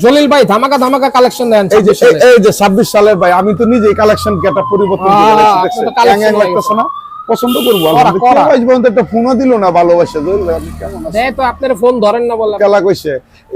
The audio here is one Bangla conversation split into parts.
জলিল ভাই ধামাকা ধামাকা কালেকশন দেন। এই যে 26 সালের ভাই, আমি তো নিজেই কালেকশন গেটআপ পরিবর্তন করে দিয়েছি। দেখছেন লাগতেছে না? পছন্দ করব আলহামদুলিল্লাহ। একটা ফোনও দিল না ভালোবাসে। দেয় তো আপনার ফোন ধরেন না বললাম। কেলা কইছে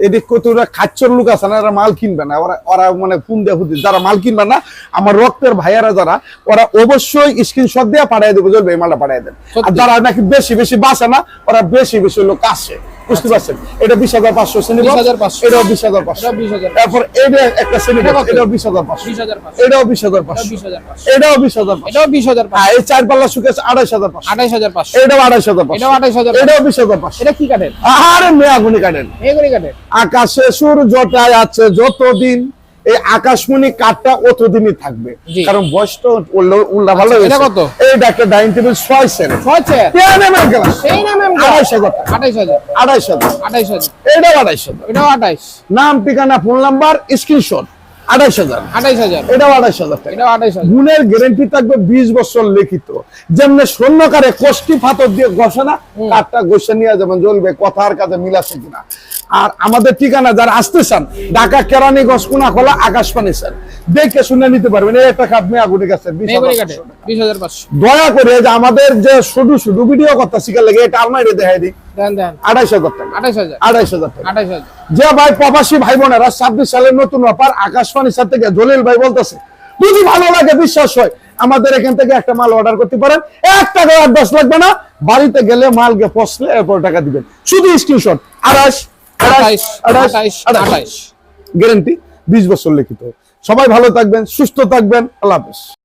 এদিক কতটা খাচ্চর লোক আছে না, এরা মাল কিনবে না। ওরা মানে ফোন দিয়ে হুদি যারা মাল কিনবে না, আমার রক্তের ভাইয়ারা যারা, ওরা অবশ্যই স্ক্রিনশট দিয়ে পাঠিয়ে দেবে, এই মালটা পাঠিয়ে দেন। আর যারা নাকি বেশি বেশি বাসে না, ওরা বেশি বেশি লোক আসে, বুঝতে পারছেন? এটা 20,500 শ্রেণী, 20,500, এটাও 20,500, তারপর এটা একটা শ্রেণী, এটাও 20,500, এটাও 20,500, এটাও 20,500, এটাও 20,000। হ্যাঁ, এই 4 পাল্লা সুকেস 2,500, 2,500, এটাও 2,500, এটাও 2,500, এটাও 20,500। এটা কি কাটেন? আরে মেয়াগুনি কাটেন, এগুলি কাটেন। আকাশে সূর্যটাই আছে যতদিন, এই আকাশমণি কাঠটা অতদিনই থাকবে, কারণ বয়সটা উল্টা ভালো হয়েছে। এটা কত? এইটা একটা dining table 6 cent, 6 cent, 10 glass, সেই নামে 2,500, 2,500, 2,500, এটাও 2,500, এটাও 28, নাম ঠিকানা ফোন নাম্বার স্ক্রিনশট 2,500, 2,500, এটাও 2,500 টাকা। এটাও 2,500। গুণের গ্যারান্টি থাকবে 20 বছর লিখিত, যেমন স্বর্ণকারে কষ্টি ফাতর দিয়ে ঘষনা কাঠটা ঘষে নিয়ে যাবেন, জ্বলবে, কথার কাছে মিল আছে কিনা। আর আমাদের ঠিকানা যারা আসতে চান, ঢাকা কেরানীগঞ্জ কোনাখোলা আকাশপানি স্যার, দেখে শুনে নিতে পারবেন। এই একটা কাঠ মেয়াগুনি গাছের 20,500। দয়া করে যে আমাদের যে শুধু শুধু ভিডিও কথা শিখার লাগে, এটা আলমারি দেখাই দিই, দেন দেন 2,500 টাকা, 2,500, 2,500 টাকা। 2,500। যে ভাই প্রবাসী ভাই বোনেরা 26 সালের নতুন অফার আকাশবাণী স্যার থেকে জলিল ভাই বলতেছে, যদি ভালো লাগে বিশ্বাস হয়, আমাদের এখান থেকে একটা মাল অর্ডার করতে পারেন, 1 টাকা অ্যাডভান্স লাগবে না, বাড়িতে গেলে মাল গে পৌঁছলে এরপর টাকা দিবেন, শুধু স্ক্রিনশট। 28 গ্যারান্টি, 20 বছর লিখিত। সবাই ভালো থাকবেন, সুস্থ থাকবেন, আল্লাহ হাফেজ।